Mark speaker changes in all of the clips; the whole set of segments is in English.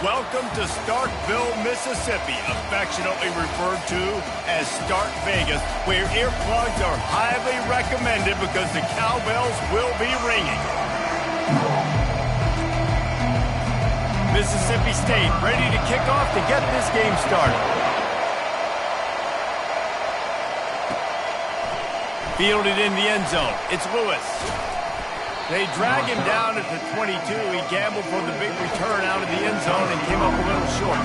Speaker 1: Welcome to Starkville, Mississippi, affectionately referred to as Stark Vegas, where earplugs are highly recommended because the cowbells will be ringing. Mississippi State ready to kick off to get this game started. Fielded in the end zone. It's Lewis. They drag him down at the 22. He gambled for the big return out of the end zone and came up a little short.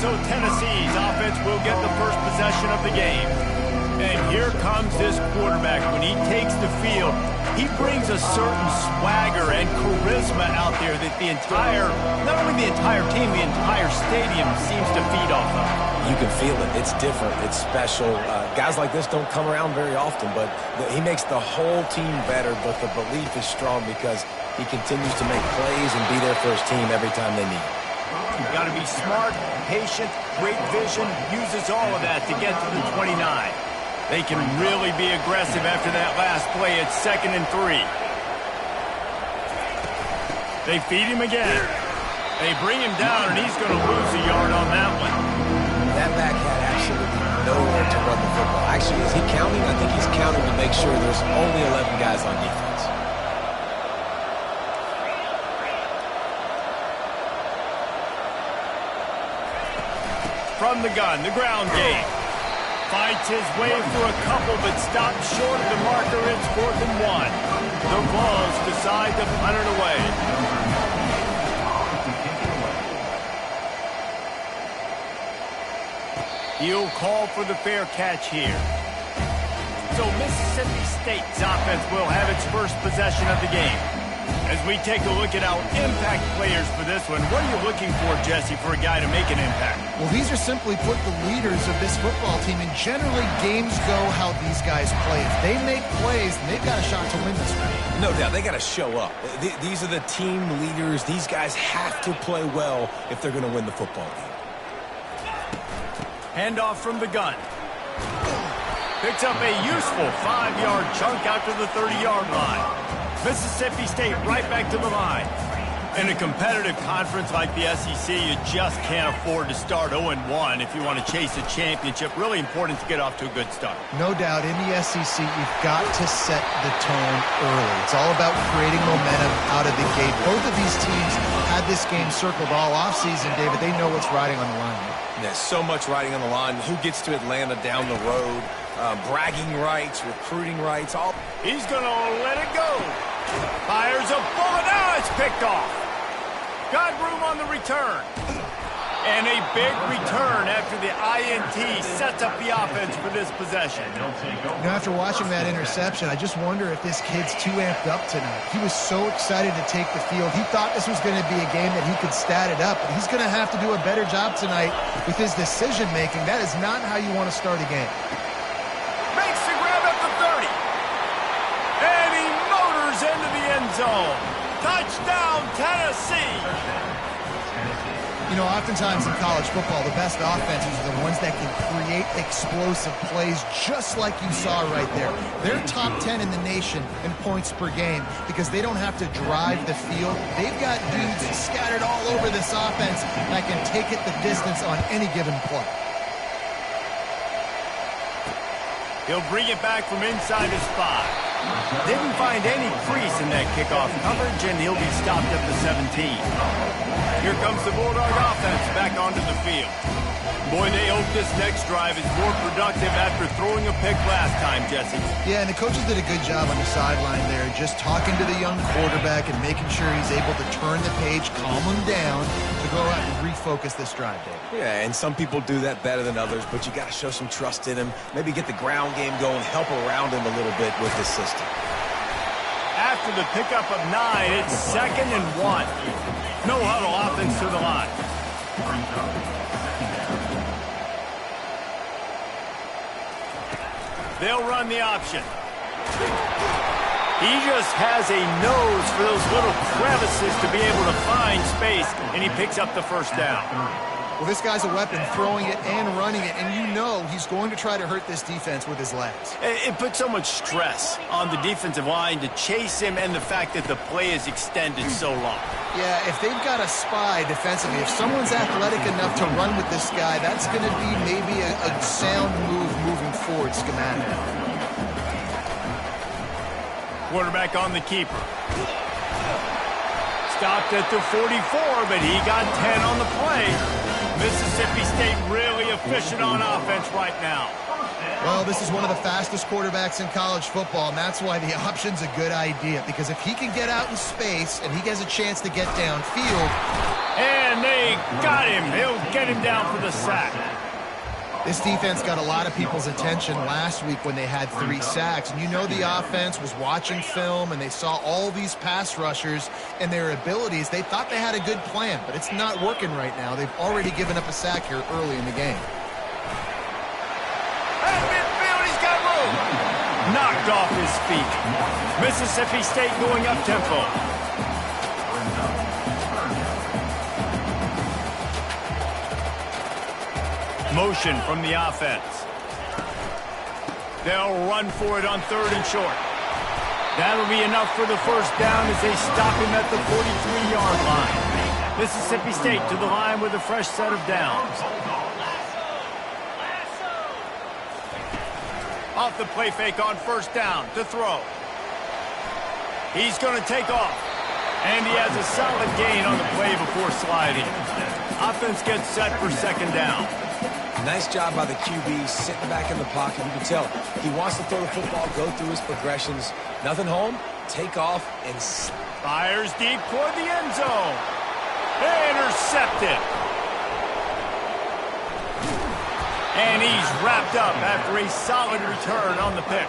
Speaker 1: So Tennessee's offense will get the first possession of the game. And here comes this quarterback. When he takes the field, he brings a certain swagger and charisma out there that not only the entire team, the entire stadium seems to feed off of.
Speaker 2: You can feel it. It's different. It's special. Guys like this don't come around very often, but he makes the whole team better, but the belief is strong because he continues to make plays and be there for his team every time they need him.
Speaker 1: You've got to be smart, patient, great vision, uses all of that to get to the 29. They can really be aggressive after that last play. It's 2nd and 3. They feed him again. They bring him down, and he's going to lose a yard on that one.
Speaker 2: That back had absolutely nowhere to run the football. Actually, is he counting? I think he's counting to make sure there's only 11 guys on defense.
Speaker 1: From the gun, the ground game. Fights his way through a couple, but stops short of the marker. It's 4th and 1. The Vols decide to punt it away. He'll call for the fair catch here. So Mississippi State's offense will have its first possession of the game. As we take a look at our impact players for this one, what are you looking for, Jesse, for a guy to make an impact?
Speaker 3: Well, these are simply put the leaders of this football team, and generally games go how these guys play. If they make plays, they've got a shot to win this one.
Speaker 2: No doubt, they got to show up. These are the team leaders. These guys have to play well if they're going to win the football game.
Speaker 1: Handoff from the gun. Picks up a useful 5-yard chunk out to the 30-yard line. Mississippi State right back to the line. In a competitive conference like the SEC, you just can't afford to start 0-1 if you want to chase a championship. Really important to get off to a good start.
Speaker 3: No doubt, in the SEC, you've got to set the tone early. It's all about creating momentum out of the gate. Both of these teams had this game circled all offseason, David. They know what's riding on the line here.
Speaker 2: There's so much riding on the line. Who gets to Atlanta down the road? Bragging rights, recruiting rights. All.
Speaker 1: He's going to let it go. Fires a bullet. Now it's picked off. Got room on the return. And a big return after the INT sets up the offense for this possession.
Speaker 3: After watching that interception, I just wonder if this kid's too amped up tonight. He was so excited to take the field. He thought this was going to be a game that he could stat it up, but he's going to have to do a better job tonight with his decision-making. That is not how you want to start a game.
Speaker 1: Makes the grab at the 30. And he motors into the end zone. Touchdown, Tennessee.
Speaker 3: You know, oftentimes in college football, the best offenses are the ones that can create explosive plays just like you saw right there. They're top 10 in the nation in points per game because they don't have to drive the field. They've got dudes scattered all over this offense that can take it the distance on any given play.
Speaker 1: He'll bring it back from inside his 5. Didn't find any crease in that kickoff coverage, and he'll be stopped at the 17. Here comes the Bulldog offense back onto the field. Boy, they hope this next drive is more productive after throwing a pick last time, Jesse.
Speaker 3: Yeah, and the coaches did a good job on the sideline there, just talking to the young quarterback and making sure he's able to turn the page, calm him down, to go out and refocus this drive, Dave.
Speaker 2: Yeah, and some people do that better than others, but you got to show some trust in him. Maybe get the ground game going, help around him a little bit with this system.
Speaker 1: After the pickup of 9, it's 2nd and 1. No huddle offense to the line. They'll run the option. He just has a nose for those little crevices to be able to find space, and he picks up the first down.
Speaker 3: Well, this guy's a weapon, throwing it and running it, and you know he's going to try to hurt this defense with his legs.
Speaker 1: It puts so much stress on the defensive line to chase him and the fact that the play is extended so long.
Speaker 3: Yeah, if they've got a spy defensively, if someone's athletic enough to run with this guy, that's going to be maybe a sound move moving forward schematic.
Speaker 1: Quarterback on the keeper. Stopped at the 44, but he got 10 on the play. Mississippi State really efficient on offense right now.
Speaker 3: Well, this is one of the fastest quarterbacks in college football, and that's why the option's a good idea. Because if he can get out in space and he has a chance to get downfield.
Speaker 1: And they got him. He'll get him down for the sack.
Speaker 3: This defense got a lot of people's attention last week when they had 3 sacks. And you know the offense was watching film, and they saw all these pass rushers and their abilities. They thought they had a good plan, but it's not working right now. They've already given up a sack here early in the game.
Speaker 1: Knocked off his feet. Mississippi State going up tempo. Motion from the offense. They'll run for it on 3rd and short. That'll be enough for the first down as they stop him at the 43-yard line. Mississippi State to the line with a fresh set of downs. Off the play fake on 1st down to throw. He's going to take off. And he has a solid gain on the play before sliding. Offense gets set for 2nd down.
Speaker 2: Nice job by the QB, sitting back in the pocket. You can tell he wants to throw the football, go through his progressions. Nothing home, take off, and
Speaker 1: fires deep toward the end zone. Intercepted. And he's wrapped up after a solid return on the pick.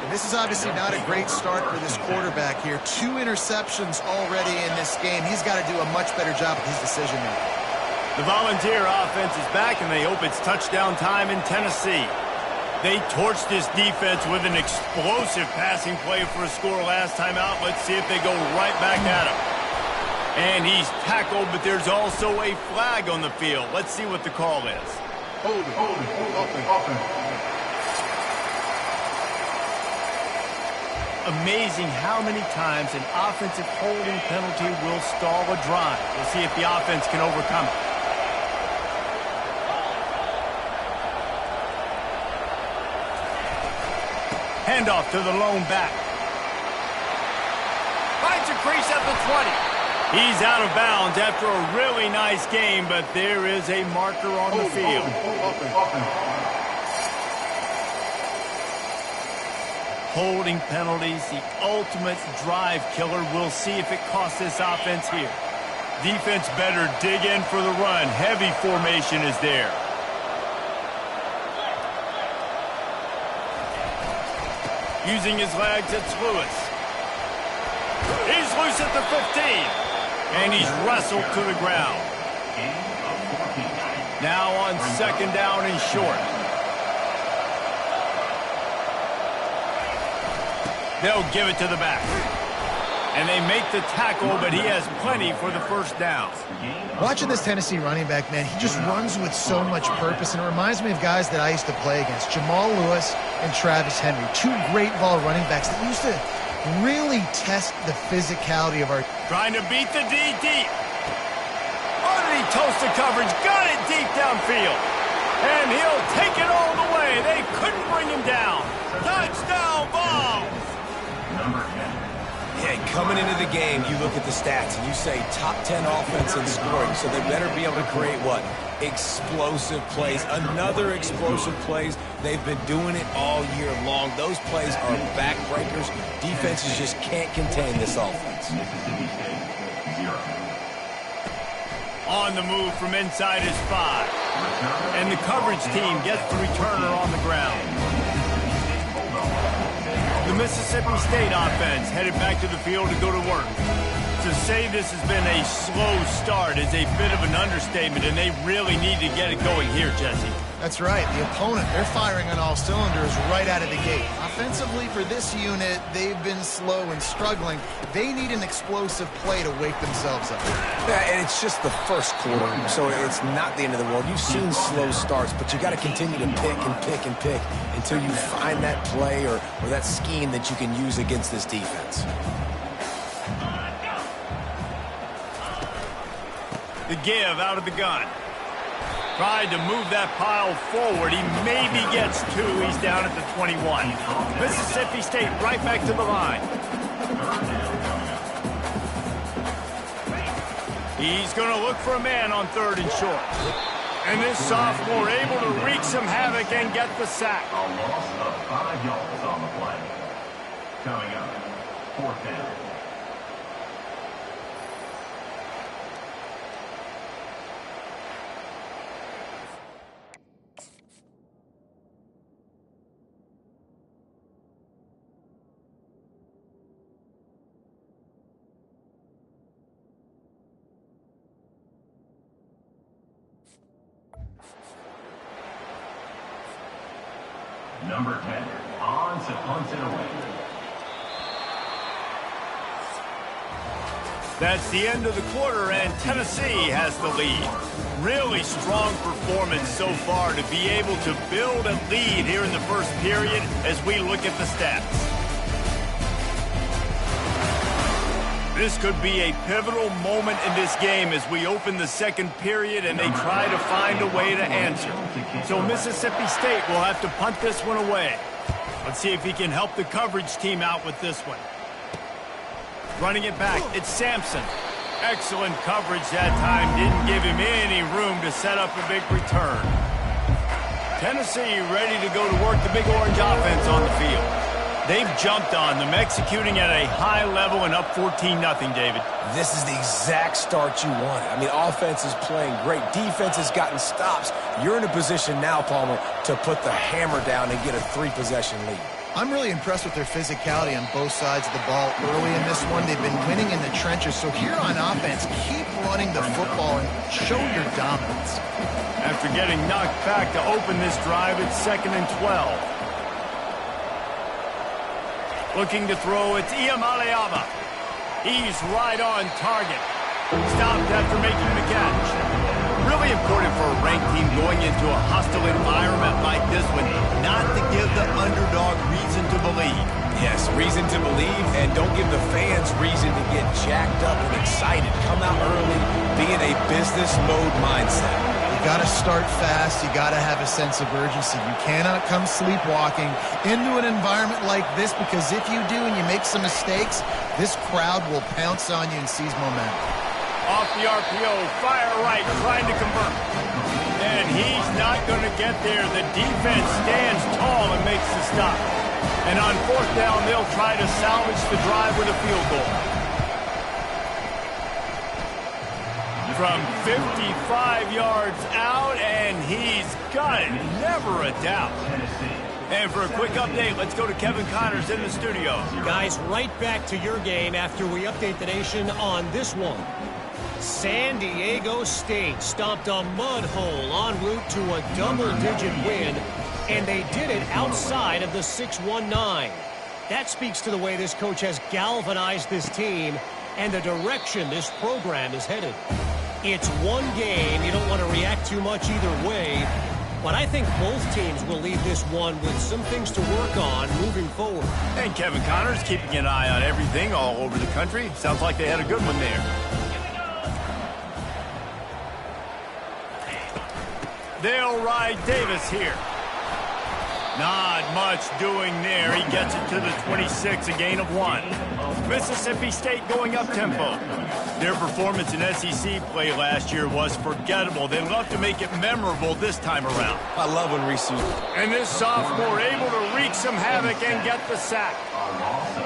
Speaker 3: And this is obviously not a great start for this quarterback here. 2 interceptions already in this game. He's got to do a much better job with his decision-making.
Speaker 1: The Volunteer offense is back, and they hope it's touchdown time in Tennessee. They torched this defense with an explosive passing play for a score last time out. Let's see if they go right back at him. And he's tackled, but there's also a flag on the field. Let's see what the call is. Amazing how many times an offensive holding penalty will stall a drive. We'll see if the offense can overcome it. Handoff to the lone back. Finds a crease at the 20. He's out of bounds after a really nice game, but there is a marker on the field. Holding penalties, the ultimate drive killer. We'll see if it costs this offense here. Defense better dig in for the run. Heavy formation is there. Using his legs, it's Lewis. He's loose at the 15. And he's wrestled to the ground. Now on 2nd down and short. They'll give it to the back. And they make the tackle, but he has plenty for the 1st down.
Speaker 3: Watching this Tennessee running back, man, he just runs with so much purpose, and it reminds me of guys that I used to play against, Jamal Lewis and Travis Henry, 2 great ball running backs that used to really test the physicality of our...
Speaker 1: Trying to beat the D deep. Oh, did he toast the coverage? Got it deep downfield. And he'll take it all the way. They couldn't bring him down. Touchdown, Vols.
Speaker 2: Yeah, coming into the game, you look at the stats and you say top 10 offense in scoring, so they better be able to create what? Explosive plays. Another explosive plays. They've been doing it all year long. Those plays are backbreakers. Defenses just can't contain this offense.
Speaker 1: On the move from inside his 5. And the coverage team gets the returner on the ground. The Mississippi State offense headed back to the field to go to work. To say this has been a slow start is a bit of an understatement, and they really need to get it going here, Jesse.
Speaker 3: That's right. The opponent, they're firing on all cylinders right out of the gate. Offensively, for this unit, they've been slow and struggling. They need an explosive play to wake themselves up.
Speaker 2: Yeah, and it's just the first quarter, so it's not the end of the world. You've seen slow starts, but you got to continue to pick and pick and pick until you find that play or that scheme that you can use against this defense.
Speaker 1: The give out of the gun. Tried to move that pile forward. He maybe gets 2. He's down at the 21. Mississippi State right back to the line. He's going to look for a man on 3rd and short. And this sophomore able to wreak some havoc and get the sack.
Speaker 4: A loss of 5 yards on the play. Coming up, 4th down. Number 10, on to punt it away.
Speaker 1: That's the end of the quarter, and Tennessee has the lead. Really strong performance so far to be able to build a lead here in the first period as we look at the stats. This could be a pivotal moment in this game as we open the second period and they try to find a way to answer. So Mississippi State will have to punt this one away. Let's see if he can help the coverage team out with this one. Running it back, it's Sampson. Excellent coverage that time. Didn't give him any room to set up a big return. Tennessee ready to go to work the Big Orange offense on the field. They've jumped on them, executing at a high level and up 14-0, David.
Speaker 2: This is the exact start you wanted. I mean, offense is playing great. Defense has gotten stops. You're in a position now, Palmer, to put the hammer down and get a 3-possession lead.
Speaker 3: I'm really impressed with their physicality on both sides of the ball early in this one. They've been winning in the trenches. So here on offense, keep running the football and show your dominance.
Speaker 1: After getting knocked back to open this drive, it's 2nd and 12. Looking to throw, it's Iamaleava. He's right on target. Stopped after making the catch. Really important for a ranked team going into a hostile environment like this one, not to give the underdog reason to believe.
Speaker 2: Yes, reason to believe, and don't give the fans reason to get jacked up and excited. Come out early, be in a business mode mindset.
Speaker 3: You got to start fast. You got to have a sense of urgency. You cannot come sleepwalking into an environment like this, because if you do and you make some mistakes, this crowd will pounce on you and seize momentum.
Speaker 1: Off the RPO, fire right, trying to convert. And he's not going to get there. The defense stands tall and makes the stop. And on 4th down, they'll try to salvage the drive with a field goal. From 55 yards out, and he's got it. Never a doubt. And for a quick update, let's go to Kevin Connors in the studio.
Speaker 5: Guys, right back to your game after we update the nation on this one. San Diego State stomped a mud hole en route to a double-digit win, and they did it outside of the 619. That speaks to the way this coach has galvanized this team and the direction this program is headed. It's one game. You don't want to react too much either way, but I think both teams will leave this one with some things to work on moving forward.
Speaker 1: And Kevin Connors keeping an eye on everything all over the country. Sounds like they had a good one there. They'll ride Davis here. Not much doing there. He gets it to the 26, a gain of 1. Mississippi State going up-tempo. Their performance in SEC play last year was forgettable. They'd love to make it memorable this time around.
Speaker 2: I love when Reese.
Speaker 1: And this sophomore able to wreak some havoc and get the sack.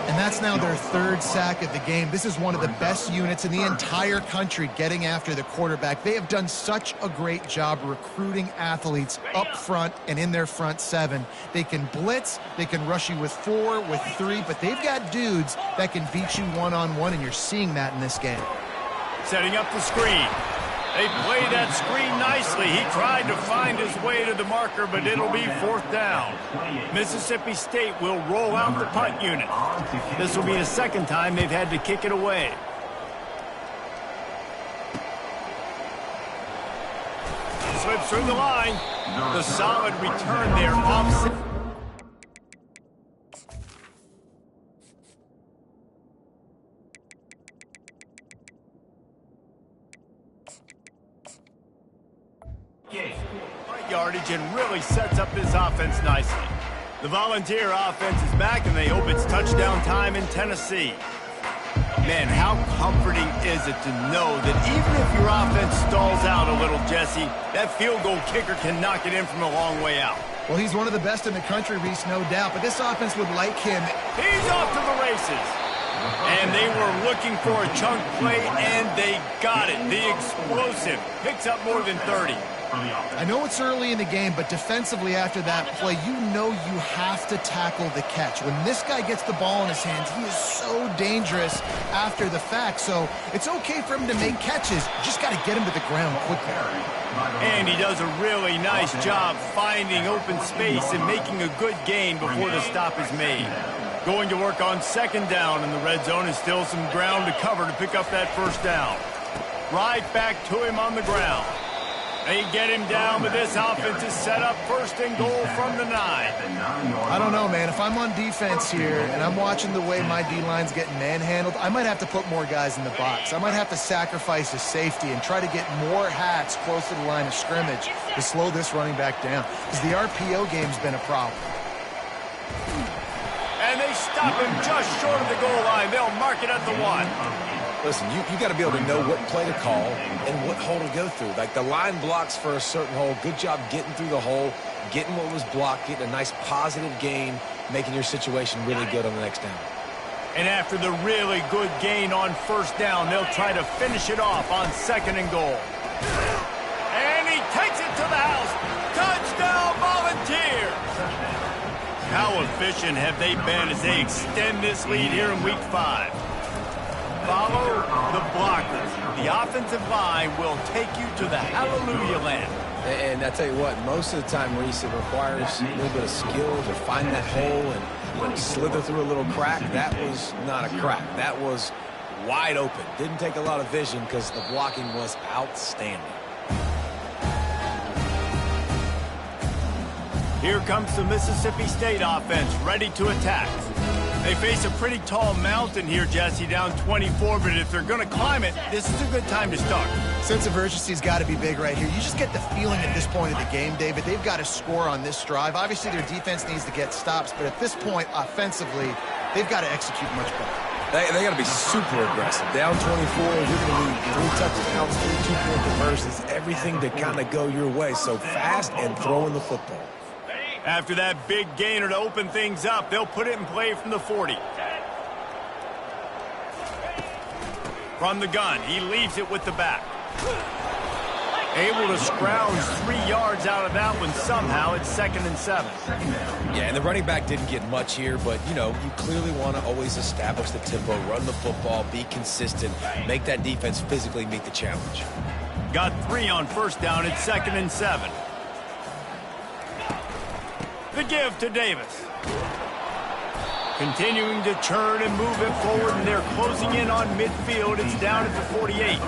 Speaker 3: And that's now their 3rd sack of the game. This is one of the best units in the entire country getting after the quarterback. They have done such a great job recruiting athletes up front and in their front 7. They can blitz, they can rush you with 4, with 3, but they've got dudes that can beat you one-on-one, and you're seeing that in this game.
Speaker 1: Setting up the screen. They played that screen nicely. He tried to find his way to the marker, but it'll be 4th down. Mississippi State will roll out the punt unit. This will be the 2nd time they've had to kick it away. Slips through the line. The solid return there offset. yardage and really sets up this offense nicely. The Volunteer offense is back, and they hope it's touchdown time in Tennessee. Man, how comforting is it to know that even if your offense stalls out a little, Jesse, that field goal kicker can knock it in from a long way out.
Speaker 3: Well, he's one of the best in the country, Reese, no doubt, but this offense would like him.
Speaker 1: He's off to the races. And they were looking for a chunk play, and they got it. The explosive picks up more than 30.
Speaker 3: I know it's early in the game, but defensively after that play, you know you have to tackle the catch. When this guy gets the ball in his hands, he is so dangerous after the fact. So it's okay for him to make catches. You just got to get him to the ground quickly.
Speaker 1: And he does a really nice job finding open space and making a good gain before the stop is made. Going to work on second down in the red zone, and still some ground to cover to pick up that first down. Right back to him on the ground. They get him down, but this offense is set up first and goal from the 9.
Speaker 3: I don't know, man. If I'm on defense here and I'm watching the way my D-line's getting manhandled, I might have to put more guys in the box. I might have to sacrifice a safety and try to get more hats close to the line of scrimmage to slow this running back down, because the RPO game's been a problem.
Speaker 1: And they stop him just short of the goal line. They'll mark it at the 1.
Speaker 2: Listen, you got to be able to know what play to call and what hole to go through. Like, the line blocks for a certain hole. Good job getting through the hole, getting what was blocked, getting a nice positive gain, making your situation really good on the next down.
Speaker 1: And after the really good gain on first down, they'll try to finish it off on second and goal. And he takes it to the house. Touchdown, Volunteers! How efficient have they been as they extend this lead here in Week 5? Follow the blockers. The offensive line will take you to the hallelujah land.
Speaker 2: And I tell you what, most of the time, Reese, it requires a little bit of skill to find that hole and slither through a little crack. That was not a crack. That was wide open. Didn't take a lot of vision because the blocking was outstanding.
Speaker 1: Here comes the Mississippi State offense, ready to attack. They face a pretty tall mountain here, Jesse, down 24, but if they're going to climb it, this is a good time to start.
Speaker 3: Sense of urgency's got to be big right here. You just get the feeling at this point of the game, David, they've got to score on this drive. Obviously, their defense needs to get stops, but at this point, offensively, they've got to execute much better.
Speaker 2: They got to be super aggressive. Down 24, you're going to need 3 touchdowns, 3 two-point conversions, everything to kind of go your way. So fast and throwing the football.
Speaker 1: After that big gainer to open things up, they'll put it in play from the 40. From the gun, he leaves it with the back. Able to scrounge 3 yards out of that one somehow. It's 2nd and 7.
Speaker 2: Yeah, and the running back didn't get much here, but, you know, you clearly want to always establish the tempo, run the football, be consistent, make that defense physically meet the challenge.
Speaker 1: Got 3 on first down. It's 2nd and 7. The give to Davis. Continuing to churn and move it forward, and they're closing in on midfield. It's down at the 48.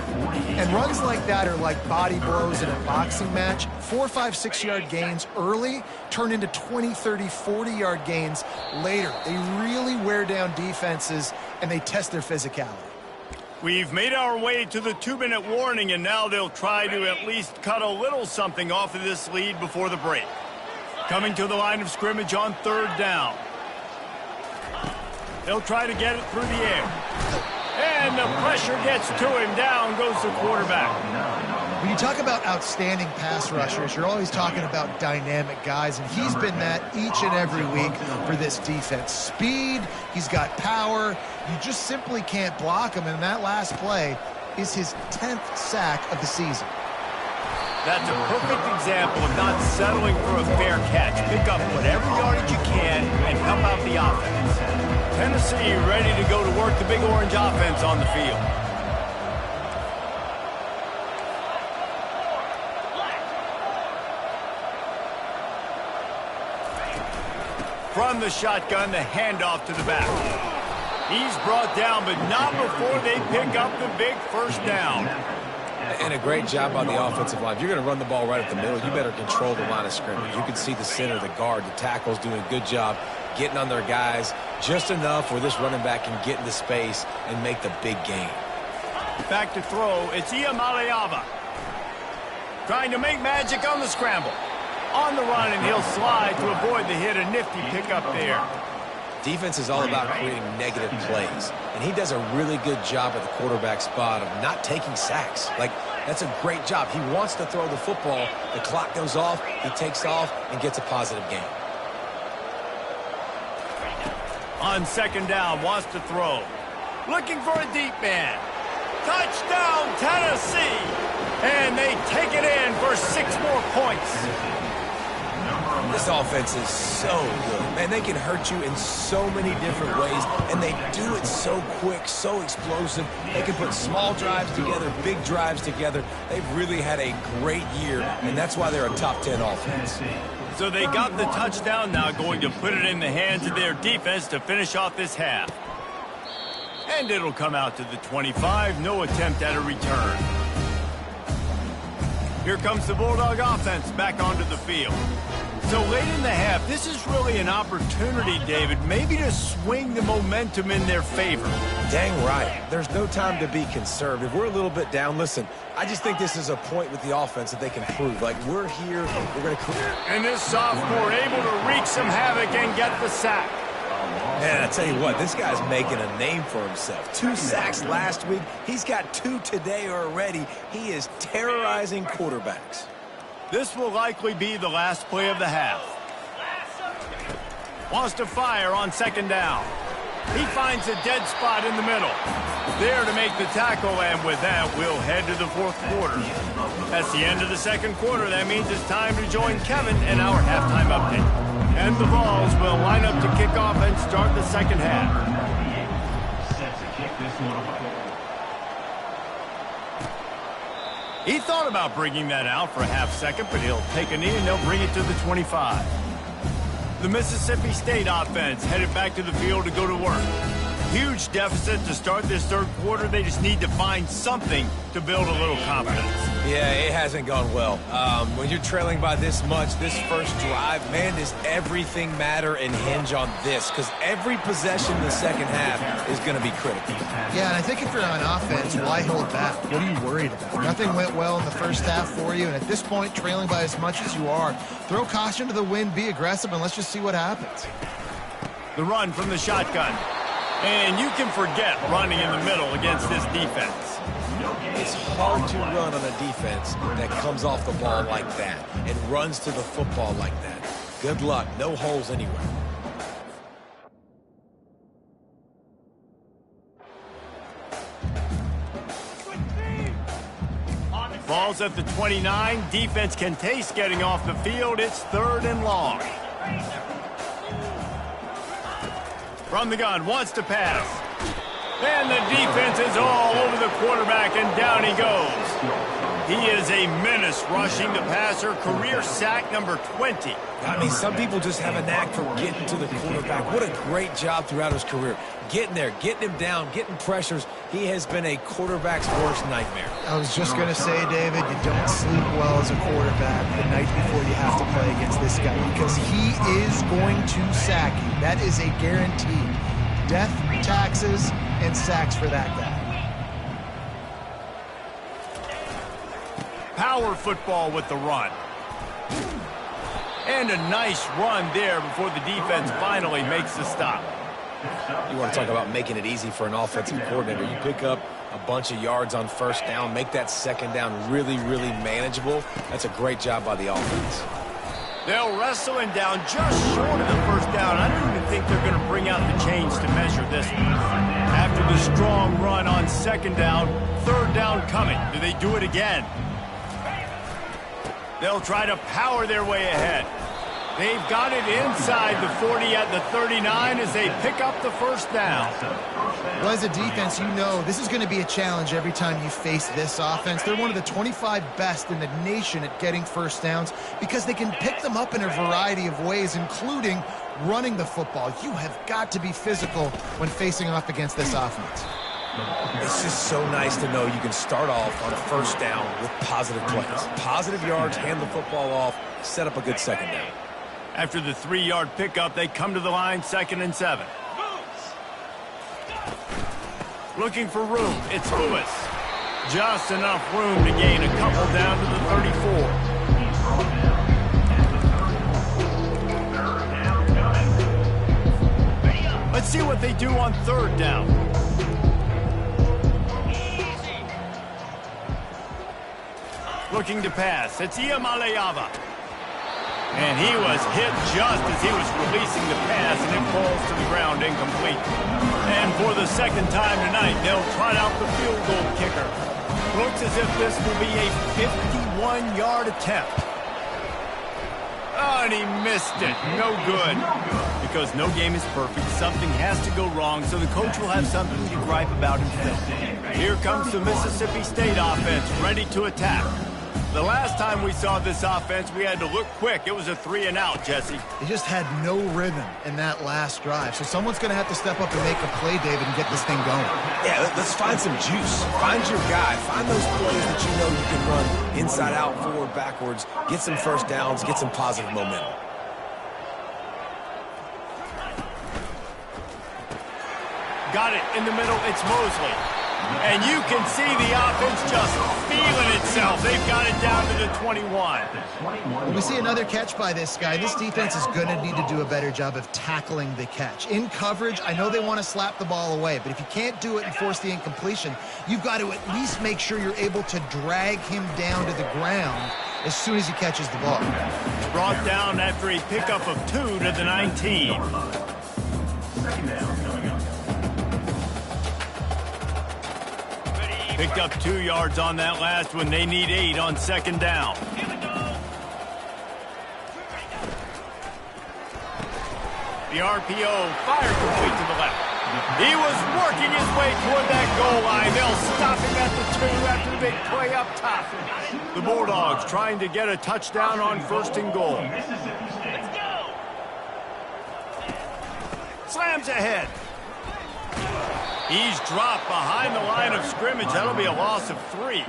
Speaker 3: And runs like that are like body blows in a boxing match. 4, 5, 6-yard gains early turn into 20, 30, 40-yard gains later. They really wear down defenses, and they test their physicality.
Speaker 1: We've made our way to the 2-minute warning, and now they'll try to at least cut a little something off of this lead before the break. Coming to the line of scrimmage on 3rd down. They'll try to get it through the air. And the pressure gets to him. Down goes the quarterback.
Speaker 3: When you talk about outstanding pass rushers, you're always talking about dynamic guys, and he's been that each and every week for this defense. Speed, he's got power. You just simply can't block him, and that last play is his 10th sack of the season.
Speaker 1: That's a perfect example of not settling for a fair catch. Pick up whatever yardage you can and help out the offense. Tennessee ready to go to work the Big Orange offense on the field. From the shotgun, the handoff to the back. He's brought down, but not before they pick up the big first down.
Speaker 2: And a great job on the offensive line. If you're going to run the ball right at the middle, you better control the line of scrimmage. You can see the center, the guard, the tackles doing a good job getting on their guys just enough where this running back can get into space and make the big gain.
Speaker 1: Back to throw. It's Iamaleava. Trying to make magic on the scramble. On the run, and he'll slide to avoid the hit. A nifty pickup there.
Speaker 2: Defense is all about creating negative plays, and he does a really good job at the quarterback spot of not taking sacks. Like, that's a great job. He wants to throw the football. The clock goes off, he takes off, and gets a positive gain.
Speaker 1: On second down, wants to throw. Looking for a deep man. Touchdown, Tennessee! And they take it in for 6 more points.
Speaker 2: This offense is so good. Man, they can hurt you in so many different ways, and they do it so quick, so explosive. They can put small drives together, big drives together. They've really had a great year, and that's why they're a top 10 offense.
Speaker 1: So they got the touchdown, now going to put it in the hands of their defense to finish off this half. And it'll come out to the 25, no attempt at a return. Here comes the Bulldog offense back onto the field. So late in the half, this is really an opportunity, David, maybe to swing the momentum in their favor.
Speaker 2: Dang right. There's no time to be conservative. We're a little bit down. Listen, I just think this is a point with the offense that they can prove. Like, we're here, we're going to clear.
Speaker 1: And this sophomore able to wreak some havoc and get the sack.
Speaker 2: Man, I tell you what, this guy's making a name for himself. 2 sacks last week. He's got 2 today already. He is terrorizing quarterbacks.
Speaker 1: This will likely be the last play of the half. Wants to fire on second down. He finds a dead spot in the middle. There to make the tackle, and with that, we'll head to the 4th quarter. That's the end of the 2nd quarter. That means it's time to join Kevin in our halftime update. And the Vols will line up to kick off and start the 2nd half.
Speaker 4: Set to kick this one away.
Speaker 1: He thought about bringing that out for a half second, but he'll take a knee and they'll bring it to the 25. The Mississippi State offense headed back to the field to go to work. Huge deficit to start this 3rd quarter. They just need to find something to build a little confidence.
Speaker 2: Yeah, it hasn't gone well. When you're trailing by this much, this first drive, man, does everything matter and hinge on this? Because every possession in the 2nd half is going to be critical.
Speaker 3: Yeah, and I think if you're on offense, why hold back? What are you worried about? Nothing went well in the first half for you, and at this point, trailing by as much as you are, throw caution to the wind, be aggressive, and let's just see what happens.
Speaker 1: The run from the shotgun. And you can forget running in the middle against this defense.
Speaker 2: It's hard to run on a defense that comes off the ball like that and runs to the football like that. Good luck. No holes anywhere.
Speaker 1: Ball's at the 29. Defense can taste getting off the field. It's 3rd and long. From the gun, wants to pass. And the defense is all over the quarterback, and down he goes. He is a menace rushing the passer. Career sack number 20.
Speaker 2: I mean, some people just have a knack for getting to the quarterback. What a great job throughout his career. Getting there, getting him down, getting pressures. He has been a quarterback's worst nightmare.
Speaker 3: I was just going to say, David, you don't sleep well as a quarterback the night before you have to play against this guy because he is going to sack you. That is a guarantee. Death, taxes, and sacks for that guy.
Speaker 1: Power football with the run. And a nice run there before the defense finally makes the stop.
Speaker 2: You want to talk about making it easy for an offensive coordinator. You pick up a bunch of yards on 1st down, make that 2nd down really, really manageable. That's a great job by the offense.
Speaker 1: They'll wrestle him down just short of the 1st down. I don't even think they're going to bring out the chains to measure this one. After the strong run on 2nd down, 3rd down coming. Do they do it again? They'll try to power their way ahead. They've got it inside the 40 at the 39 as they pick up the 1st down.
Speaker 3: Well, as a defense, you know this is going to be a challenge every time you face this offense. They're one of the 25 best in the nation at getting 1st downs because they can pick them up in a variety of ways, including running the football. You have got to be physical when facing off against this offense.
Speaker 2: It's just so nice to know you can start off on a 1st down with positive plays. Positive yards, hand the football off, set up a good 2nd down.
Speaker 1: After the 3-yard pickup, they come to the line, 2nd and 7. Looking for room, it's Lewis. Just enough room to gain a couple down to the 34. Let's see what they do on third down. Looking to pass. It's Iamaleava. And he was hit just as he was releasing the pass, and it falls to the ground incomplete. And for the second time tonight, they'll trot out the field goal kicker. Looks as if this will be a 51-yard attempt. Oh, and he missed it. No good. Because no game is perfect. Something has to go wrong, so the coach will have something to gripe about himself. Here comes the Mississippi State offense, ready to attack. The last time we saw this offense, we had to look quick. It was a 3-and-out, Jesse.
Speaker 3: They just had no rhythm in that last drive. So someone's going to have to step up and make a play, David, and get this thing going.
Speaker 2: Yeah, let's find some juice. Find your guy. Find those plays that you know you can run inside out, forward, backwards. Get some first downs. Get some positive momentum.
Speaker 1: Got it in the middle. It's Mosley. And you can see the offense just feeling itself. They've got it down to the 21.
Speaker 3: When we see another catch by this guy, this defense is going to need to do a better job of tackling the catch. In coverage, I know they want to slap the ball away, but if you can't do it and force the incompletion, you've got to at least make sure you're able to drag him down to the ground as soon as he catches the ball.
Speaker 1: Brought down after a pickup of 2 to the 19.
Speaker 4: Second down coming up.
Speaker 1: Picked up 2 yards on that last one. They need 8 on second down. The RPO fired complete to the left. He was working his way toward that goal line. They'll stop him at the 2 after the big play up top. The Bulldogs trying to get a touchdown on first and goal. Slams ahead. He's dropped behind the line of scrimmage. That'll be a loss of 3.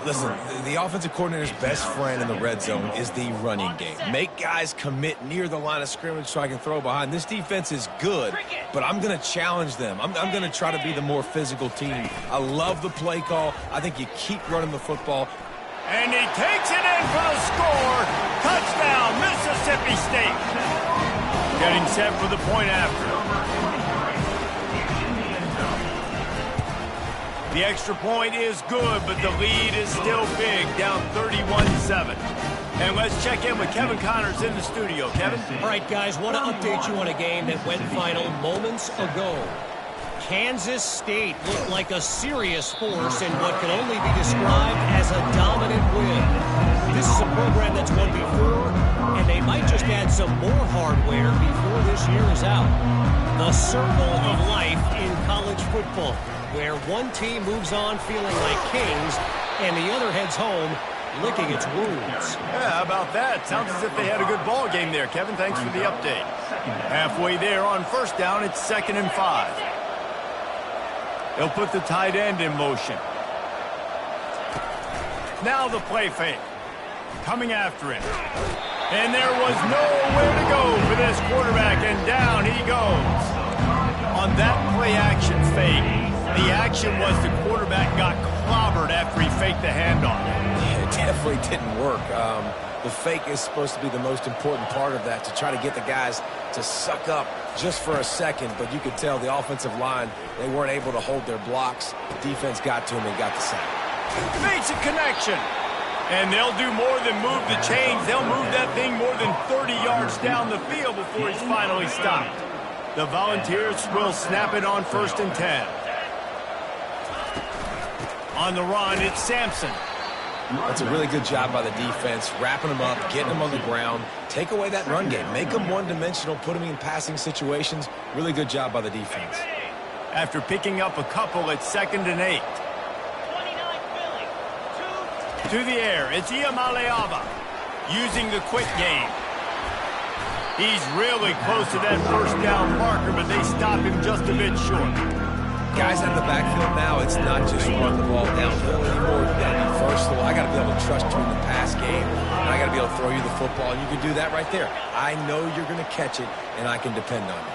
Speaker 2: Listen, the offensive coordinator's best friend in the red zone is the running game. Make guys commit near the line of scrimmage so I can throw behind. This defense is good, but I'm going to challenge them. I'm going to try to be the more physical team. I love the play call. I think you keep running the football.
Speaker 1: And he takes it in for the score. Touchdown, Mississippi State. Getting set for the point after. The extra point is good, but the lead is still big, down 31-7. And let's check in with Kevin Connors in the studio. Kevin?
Speaker 5: All right, guys, want to update you on a game that went final moments ago. Kansas State looked like a serious force in what can only be described as a dominant win. This is a program that's won before, and they might just add some more hardware before this year is out. The circle of life in college football, where one team moves on feeling like kings and the other heads home licking its wounds.
Speaker 1: Yeah, how about that? Sounds as if they had a good ball game there. Kevin, thanks for the update. Halfway there on first down, it's 2nd and 5. They'll put the tight end in motion. Now the play fake. Coming after him. And there was nowhere to go for this quarterback, and down he goes. On that play action fake, the action was the quarterback got clobbered after he faked the handoff.
Speaker 2: Yeah, it definitely didn't work. The fake is supposed to be the most important part of that, to try to get the guys to suck up just for a second, but you could tell the offensive line, they weren't able to hold their blocks. The defense got to him and got the sack.
Speaker 1: Makes a connection. And they'll do more than move the chains. They'll move that thing more than 30 yards down the field before he's finally stopped. The Volunteers will snap it on 1st and 10. On the run, it's Sampson.
Speaker 2: That's a really good job by the defense, wrapping them up, getting them on the ground. Take away that run game. Make them one-dimensional, put them in passing situations. Really good job by the defense.
Speaker 1: After picking up a couple, it's 2nd and 8. To the air, it's Iamaleava using the quick game. He's really close to that first down marker, but they stop him just a bit short.
Speaker 2: Guys out of the backfield now, it's not just run the ball downhill anymore. You got to be versatile. I got to be able to trust you in the pass game, and I got to be able to throw you the football, and you can do that right there. I know you're going to catch it, and I can depend on you.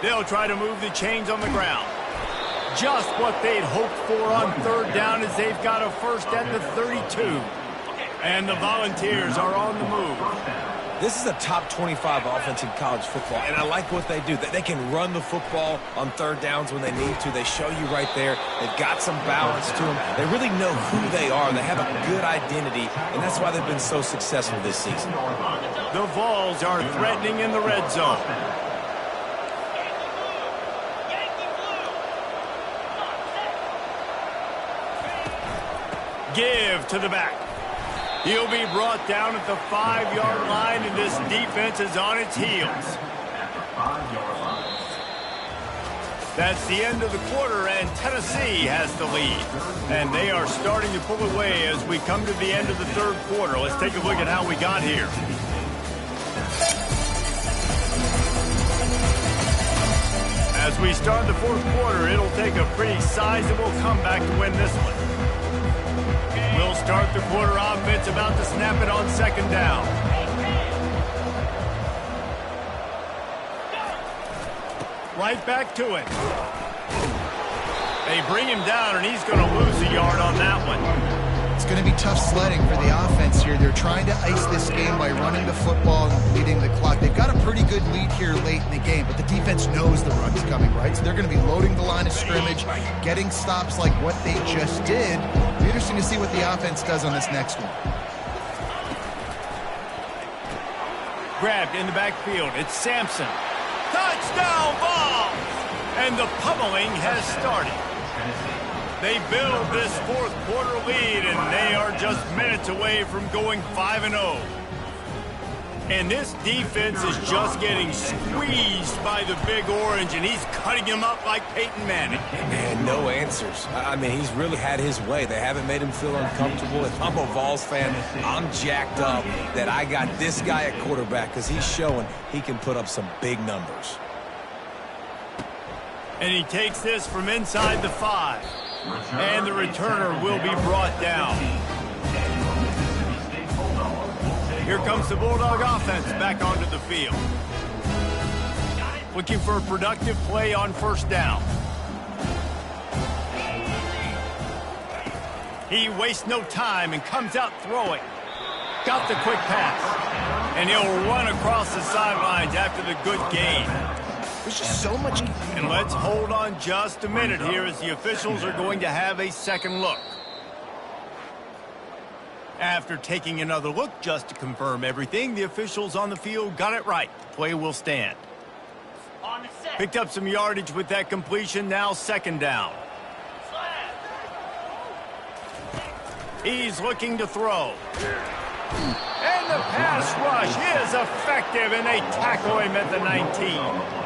Speaker 1: They'll try to move the chains on the ground. Just what they'd hoped for on 3rd down, as they've got a first at the 32. And the Volunteers are on the move.
Speaker 2: This is a top 25 offense in college football, and I like what they do. They can run the football on third downs when they need to. They show you right there. They've got some balance to them. They really know who they are. They have a good identity, and that's why they've been so successful this season.
Speaker 1: The Vols are threatening in the red zone. Give to the back. He'll be brought down at the 5-yard line, and this defense is on its heels. That's the end of the quarter, and Tennessee has the lead. And they are starting to pull away as we come to the end of the third quarter. Let's take a look at how we got here. As we start the fourth quarter, it'll take a pretty sizable comeback to win this one. We'll start the quarter offense about to snap it on second down. Right back to it. They bring him down, and he's going to lose a yard on that one.
Speaker 3: It's going to be tough sledding for the offense here. They're trying to ice this game by running the football and leading the clock. They've got a pretty good lead here late in the game, but the defense knows the run's coming, right? So they're going to be loading the line of scrimmage, getting stops like what they just did. It'll be interesting to see what the offense does on this next one.
Speaker 1: Grabbed in the backfield. It's Sampson. Touchdown ball! And the pummeling has started. They build this fourth quarter lead, and they are just minutes away from going 5-0. And this defense is just getting squeezed by the Big Orange, and he's cutting him up like Peyton Manning.
Speaker 2: Man, no answers. I mean, he's really had his way. They haven't made him feel uncomfortable. If I'm a Vols fan, I'm jacked up that I got this guy at quarterback because he's showing he can put up some big numbers.
Speaker 1: And he takes this from inside the 5. And the returner will be brought down. Here comes the Bulldog offense back onto the field. Looking for a productive play on first down. He wastes no time and comes out throwing. Got the quick pass. And he'll run across the sidelines after the good gain.
Speaker 3: There's just so much.
Speaker 1: And let's hold on just a minute here as the officials are going to have a second look. After taking another look just to confirm everything, the officials on the field got it right. Play will stand. Picked up some yardage with that completion, now second down. He's looking to throw. And the pass rush is effective, and they tackle him at the 19.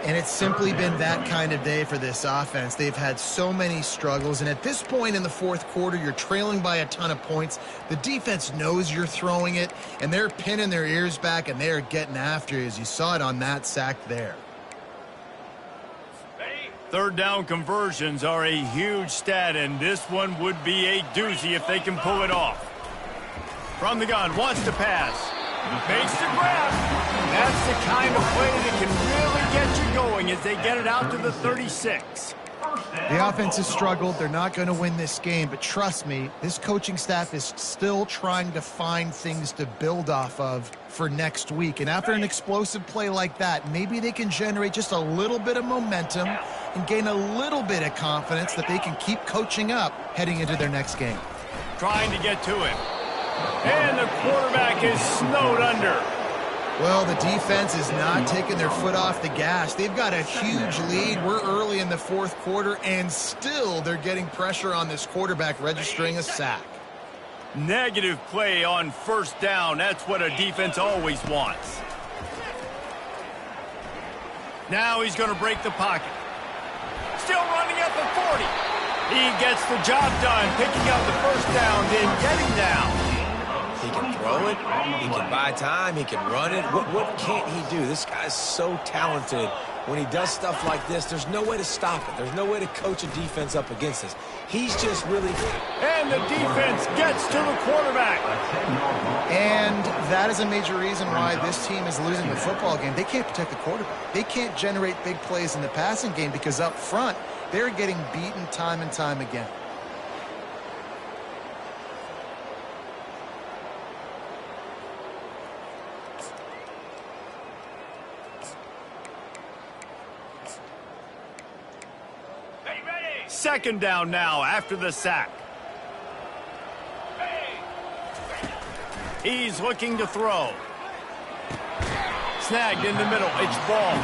Speaker 3: And it's simply been that kind of day for this offense. They've had so many struggles, and at this point in the fourth quarter, you're trailing by a ton of points. The defense knows you're throwing it, and they're pinning their ears back, and they're getting after you, as you saw it on that sack there.
Speaker 1: Third down conversions are a huge stat, and this one would be a doozy if they can pull it off. From the gun, wants to pass. Makes the grab. That's the kind of play that can really get you going as they get it out to the 36.
Speaker 3: The offense has struggled. They're not going to win this game, but trust me, this coaching staff is still trying to find things to build off of for next week. And after an explosive play like that, maybe they can generate just a little bit of momentum and gain a little bit of confidence that they can keep coaching up heading into their next game.
Speaker 1: Trying to get to him. And the quarterback is snowed under.
Speaker 3: Well, the defense is not taking their foot off the gas. They've got a huge lead. We're early in the fourth quarter, and still they're getting pressure on this quarterback, registering a sack.
Speaker 1: Negative play on first down. That's what a defense always wants. Now he's going to break the pocket. Still running at the 40. He gets the job done, picking up the first down, then getting down.
Speaker 2: He can throw it, he can buy time, he can run it. What can't he do? This guy's so talented. When he does stuff like this, there's no way to stop it. There's no way to coach a defense up against this. He's just really...
Speaker 1: And the defense gets to the quarterback.
Speaker 3: And that is a major reason why this team is losing the football game. They can't protect the quarterback. They can't generate big plays in the passing game because up front, they're getting beaten time and time again.
Speaker 1: Second down now after the sack. He's looking to throw. Snagged in the middle. It's ball.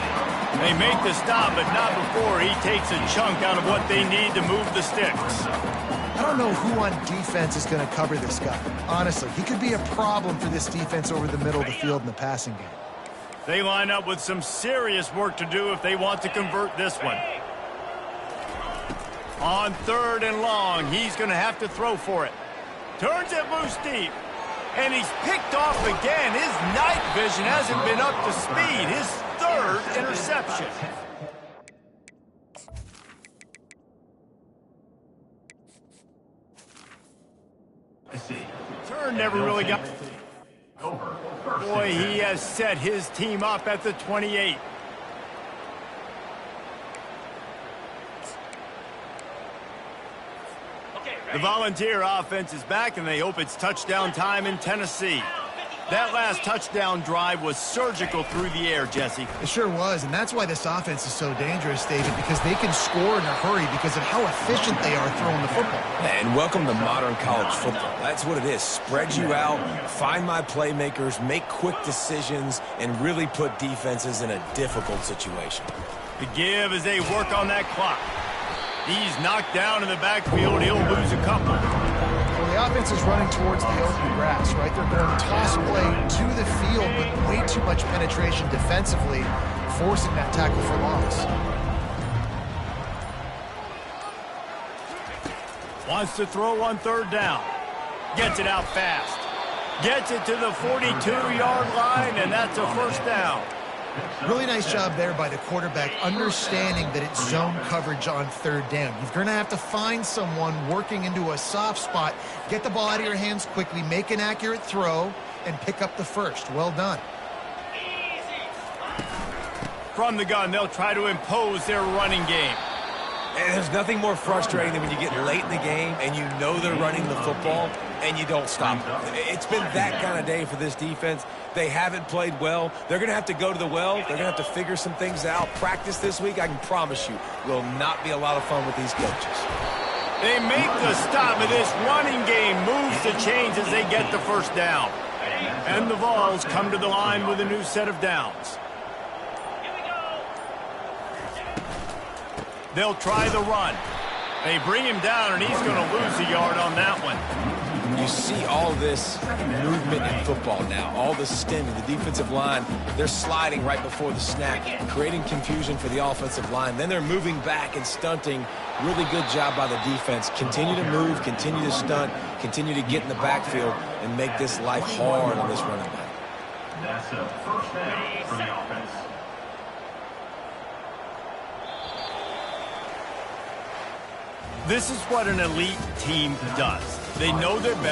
Speaker 1: They make the stop, but not before he takes a chunk out of what they need to move the sticks.
Speaker 3: I don't know who on defense is going to cover this guy. Honestly, he could be a problem for this defense over the middle of the field in the passing game.
Speaker 1: They line up with some serious work to do if they want to convert this one. On 3rd and long, he's going to have to throw for it. Turns it loose deep. And he's picked off again. His night vision hasn't been up to speed. His 3rd interception. Turn never really got... Boy, he has set his team up at the 28. The Volunteer offense is back, and they hope it's touchdown time in Tennessee. That last touchdown drive was surgical through the air, Jesse.
Speaker 3: It sure was, and that's why this offense is so dangerous, David, because they can score in a hurry because of how efficient they are throwing the football.
Speaker 2: And welcome to modern college football. That's what it is. Spread you out, find my playmakers, make quick decisions, and really put defenses in a difficult situation.
Speaker 1: The give as they work on that clock. He's knocked down in the backfield. He'll lose a couple.
Speaker 3: Well, the offense is running towards the open grass, right? They're going toss play to the field, but way too much penetration defensively, forcing that tackle for loss.
Speaker 1: Wants to throw on 3rd down. Gets it out fast. Gets it to the 42-yard line, and that's a 1st down.
Speaker 3: Really nice job there by the quarterback, understanding that it's zone coverage on 3rd down. You're going to have to find someone working into a soft spot, get the ball out of your hands quickly, make an accurate throw, and pick up the 1st. Well done.
Speaker 1: From the gun, they'll try to impose their running game.
Speaker 2: And there's nothing more frustrating than when you get late in the game and you know they're running the football and you don't stop them. It's been that kind of day for this defense. They haven't played well. They're going to have to go to the well. They're going to have to figure some things out. Practice this week, I can promise you, will not be a lot of fun with these coaches.
Speaker 1: They make the stop, and this running game moves the chains as they get the 1st down. And the Vols come to the line with a new set of downs. They'll try the run. They bring him down, and he's going to lose a yard on that one.
Speaker 2: You see all this movement in football now, all the stemming, the defensive line, they're sliding right before the snap, creating confusion for the offensive line. Then they're moving back and stunting. Really good job by the defense. Continue to move, continue to stunt, continue to get in the backfield, and make this life hard on this running back.
Speaker 4: That's a 1st down for the offense.
Speaker 1: This is what an elite team does. They know their best.